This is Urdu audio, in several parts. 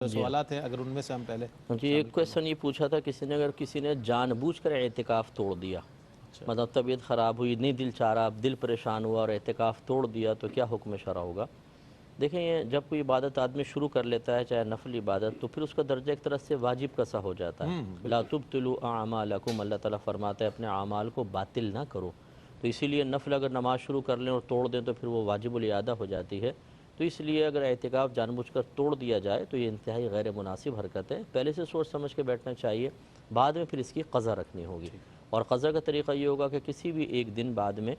جی ہاں سوالات ہیں، اگر ان میں سے ہم پہلے جی، ایک شامل کرنا۔ کویشچن یہ پوچھا تھا اگر کسی نے جان بوجھ کر اعتکاف توڑ دیا، اچھا، مطلب طبیعت خراب ہوئی، نہیں دل چاہ رہا، دل پریشان ہوا اور اعتکاف توڑ دیا، تو کیا حکم شرع ہوگا؟ دیکھیں، یہ جب کوئی عبادت آدمی شروع کر لیتا ہے، چاہے نفل عبادت، تو پھر اس کا درجہ ایک طرح سے واجب کا سا ہو جاتا ہے۔ لا بالکل تبطلوا اعمالکم، اللہ تعالیٰ فرماتا ہے اپنے اعمال کو باطل نہ کرو۔ تو اسی لیے نفل اگر نماز شروع کر لیں اور توڑ دیں تو پھر وہ واجب الاعادہ ہو جاتی ہے۔ تو اس لیے اگر اعتکاف جان بوجھ کر توڑ دیا جائے تو یہ انتہائی غیر مناسب حرکت ہے، پہلے سے سوچ سمجھ کے بیٹھنا چاہیے، بعد میں پھر اس کی قضا رکھنی ہوگی۔ ٹھیک اور قضا کا طریقہ یہ ہوگا کہ کسی بھی ایک دن بعد میں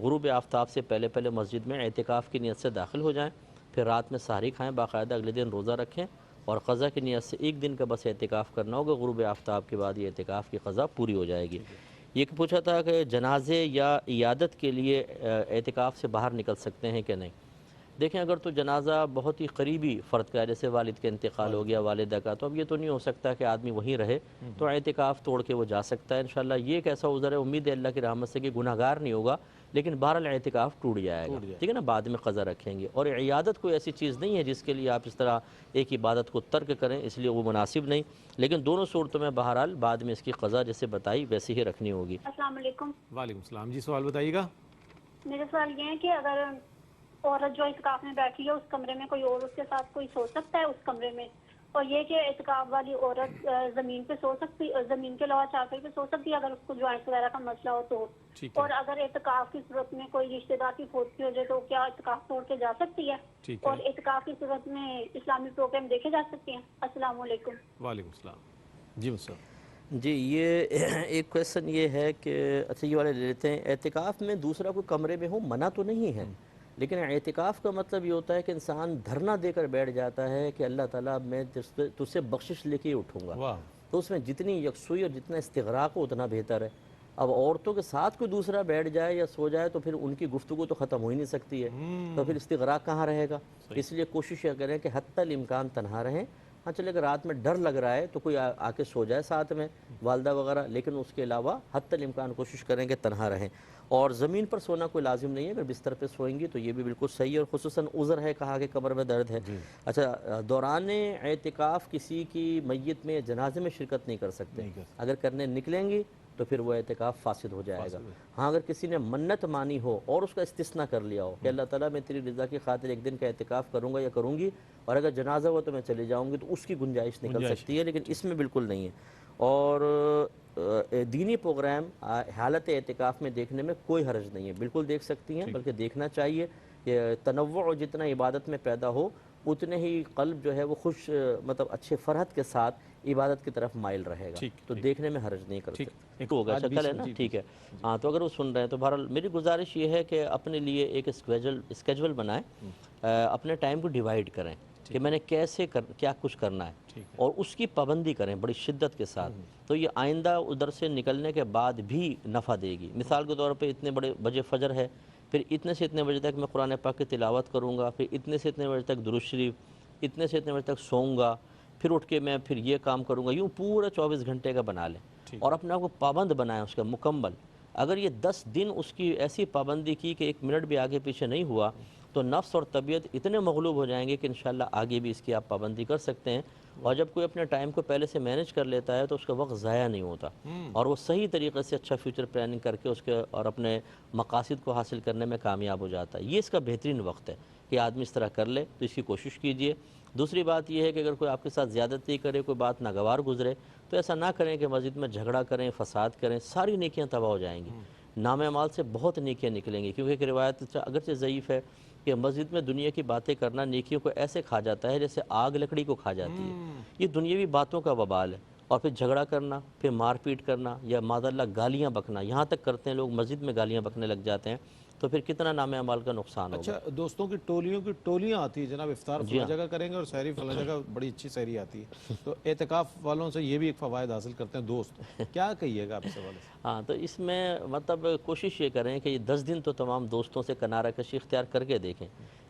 غروب آفتاب سے پہلے مسجد میں اعتکاف کی نیت سے داخل ہو جائیں، پھر رات میں سحری کھائیں، باقاعدہ اگلے دن روزہ رکھیں، اور قضا کی نیت سے ایک دن کا بس اعتکاف کرنا ہوگا، غروب آفتاب کے بعد یہ اعتکاف کی قضا پوری ہو جائے گی۔ ٹھیک ہے۔ یہ پوچھا تھا کہ جنازے یا عیادت کے لیے اعتکاف سے باہر نکل سکتے ہیں کہ نہیں؟ دیکھیں، اگر تو جنازہ بہت ہی قریبی فرد کا ہے، جیسے والد کا انتقال ہو والد گیا، والدہ کا، تو اب یہ تو نہیں ہو سکتا کہ آدمی وہیں رہے، تو اعتکاف توڑ کے وہ جا سکتا ہے انشاءاللہ۔ یہ ایک ایسا عذر ہے، امید ہے اللہ کی رحمت سے، کہ گناہ گار نہیں ہوگا، لیکن بہرحال اعتکاف ٹوٹ جائے گا، ٹھیک ہے نا، بعد میں قضا رکھیں گے۔ اور عیادت کوئی ایسی چیز نہیں ہے جس کے لیے آپ اس طرح ایک عبادت کو ترک کریں، اس لیے وہ مناسب نہیں، لیکن دونوں صورتوں میں بہرحال بعد میں اس کی قضا جیسے بتائی ویسے ہی رکھنی ہوگی۔ السلام علیکم۔ وعلیکم السلام جی، سوال بتائیے گا۔ میرا سوال یہ ہے کہ اگر عورت جو اعتکاف میں بیٹھی ہے اس کمرے میں کوئی اور اس کے ساتھ کوئی سو سکتا ہے اس کمرے میں؟ اور یہ کہ اعتکاف والی عورت زمین پہ سو سکتی، زمین کے علاوہ چادر پہ سو سکتی ہے اگر اس کو جوائنٹ وغیرہ کا مسئلہ ہو تو؟ ٹھیک ہے، اور اگر اعتکاف کی صورت میں کوئی رشتہ دار کی فوت ہو جائے تو کیا اعتکاف توڑ کے جا سکتی ہے؟ ٹھیک ہے۔ اور اعتکاف کی صورت میں اسلامی پروگرام دیکھے جا سکتے ہیں؟ السلام علیکم۔ وعلیکم السلام جی، مصطفیٰ۔ جی، یہ ایک کویشچن یہ ہے کہ اچھا یہ والے لے لیتے ہیں، اعتکاف میں دوسرا کوئی کمرے میں ہو منع تو نہیں ہے، لیکن اعتکاف کا مطلب یہ ہوتا ہے کہ انسان دھرنا دے کر بیٹھ جاتا ہے کہ اللہ تعالیٰ میں تجھ سے بخشش لے کے ہی اٹھوں گا، واہ، تو اس میں جتنی یکسوئی اور جتنا استغراق ہو اتنا بہتر ہے۔ اب عورتوں کے ساتھ کوئی دوسرا بیٹھ جائے یا سو جائے تو پھر ان کی گفتگو تو ختم ہو ہی نہیں سکتی ہے، تو پھر استغراق کہاں رہے گا؟ اس لیے کوشش یہ کریں کہ حتی الامکان تنہا رہیں۔ ہاں چلے، اگر رات میں ڈر لگ رہا ہے تو کوئی آ کے سو جائے ساتھ میں، والدہ وغیرہ، لیکن اس کے علاوہ حتی الامکان کوشش کریں کہ تنہا رہیں۔ اور زمین پر سونا کوئی لازم نہیں ہے، اگر بستر پہ سوئیں گی تو یہ بھی بالکل صحیح ہے، اور خصوصاً عذر ہے، کہا کہ کمر میں درد ہے۔ اچھا، دوران اعتکاف کسی کی میت میں جنازے میں شرکت نہیں کر سکتے، نہیں کر اگر کرنے نکلیں گی تو پھر وہ اعتکاف فاسد ہو جائے گا۔ فاصل ہے۔ ہاں، اگر کسی نے منت مانی ہو اور اس کا استثناء کر لیا ہو کہ اللہ تعالیٰ میں تیری رضا کی خاطر ایک دن کا اعتکاف کروں گا یا کروں گی، اور اگر جنازہ ہوا تو میں چلی جاؤں گی، تو اس کی گنجائش نکل سکتی ہے، لیکن اس میں بالکل نہیں ہے۔ اور دینی پروگرام حالت اعتکاف میں دیکھنے میں کوئی حرج نہیں ہے، بالکل دیکھ سکتی ہیں، بلکہ دیکھنا چاہیے کہ تنوع جتنا عبادت میں پیدا ہو اتنے ہی قلب جو ہے وہ خوش، مطلب اچھے فرحت کے ساتھ عبادت کی طرف مائل رہے گا، تو دیکھنے میں حرج نہیں کر سکتے۔ تو ہوگا، شکل ہے نا، ٹھیک ہے۔ ہاں، تو اگر وہ سن رہے ہیں تو بہرحال میری گزارش یہ ہے کہ اپنے لیے ایک اسکیجول بنائیں، اپنے ٹائم کو ڈیوائیڈ کریں کہ میں نے کیسے کیا کچھ کرنا ہے، اور اس کی پابندی کریں بڑی شدت کے ساتھ، تو یہ آئندہ ادھر سے نکلنے کے بعد بھی نفع دے گی۔ مثال کے طور پہ اتنے بڑے بجے فجر ہے، پھر اتنے سے اتنے بجے تک میں قرآن پاک کی تلاوت کروں گا، پھر اتنے سے اتنے بجے تک درود شریف، اتنے سے اتنے بجے تک سوؤں گا، پھر اٹھ کے میں پھر یہ کام کروں گا، یوں پورا 24 گھنٹے کا بنا لیں، اور اپنے آپ کو پابند بنائیں اس کا مکمل۔ اگر یہ 10 دن اس کی ایسی پابندی کی کہ ایک منٹ بھی آگے پیچھے نہیں ہوا، تو نفس اور طبیعت اتنے مغلوب ہو جائیں گے کہ انشاءاللہ آگے بھی اس کی آپ پابندی کر سکتے ہیں۔ اور جب کوئی اپنے ٹائم کو پہلے سے مینیج کر لیتا ہے تو اس کا وقت ضائع نہیں ہوتا، اور وہ صحیح طریقے سے اچھا فیوچر پلاننگ کر کے اس کے اور اپنے مقاصد کو حاصل کرنے میں کامیاب ہو جاتا ہے۔ یہ اس کا بہترین وقت ہے کہ آدمی اس طرح کر لے، تو اس کی کوشش کیجئے۔ دوسری بات یہ ہے کہ اگر کوئی آپ کے ساتھ زیادتی کرے، کوئی بات ناگوار گزرے، تو ایسا نہ کریں کہ مسجد میں جھگڑا کریں، فساد کریں، ساری نیکیاں تباہ ہو جائیں گی۔ نام اعمال سے بہت نیکیاں نکلیں گی، کیونکہ ایک روایت اگرچہ ضعیف ہے کہ مسجد میں دنیا کی باتیں کرنا نیکیوں کو ایسے کھا جاتا ہے جیسے آگ لکڑی کو کھا جاتی ہے۔ یہ دنیاوی باتوں کا وبال ہے، اور پھر جھگڑا کرنا، پھر مار پیٹ کرنا، یا معاذ اللہ گالیاں بکنا، یہاں تک کرتے ہیں لوگ، مسجد میں گالیاں بکنے لگ جاتے ہیں، تو پھر کتنا نام اعمال کا نقصان ہوگا۔ اچھا، دوستوں کی ٹولیوں کی ٹولیاں آتی ہیں جناب، افطار جی فلاں ہاں، جگہ کریں گے اور سحری فلاں جگہ، بڑی اچھی سحری آتی ہے، تو اعتکاف والوں سے یہ بھی ایک فوائد حاصل کرتے ہیں دوست، کیا کہیے گا آپ اس حوالے سے؟ ہاں، تو اس میں مطلب کوشش یہ کریں کہ یہ 10 دن تو تمام دوستوں سے کنارہ کشی اختیار کر کے دیکھیں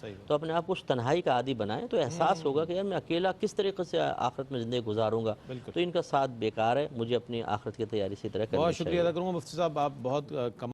صحیح تو اپنے آپ کو اس تنہائی کا عادی بنائیں تو احساس ہوگا کہ یار میں اکیلا کس طریقے سے آخرت میں زندگی گزاروں گا، بالکل تو ان کا ساتھ بیکار ہے، مجھے اپنی آخرت کی تیاری اسی طرح کرنی بہت شکریہ چاہیے۔ ادا کروں گا مفتی صاحب، آپ بہت کم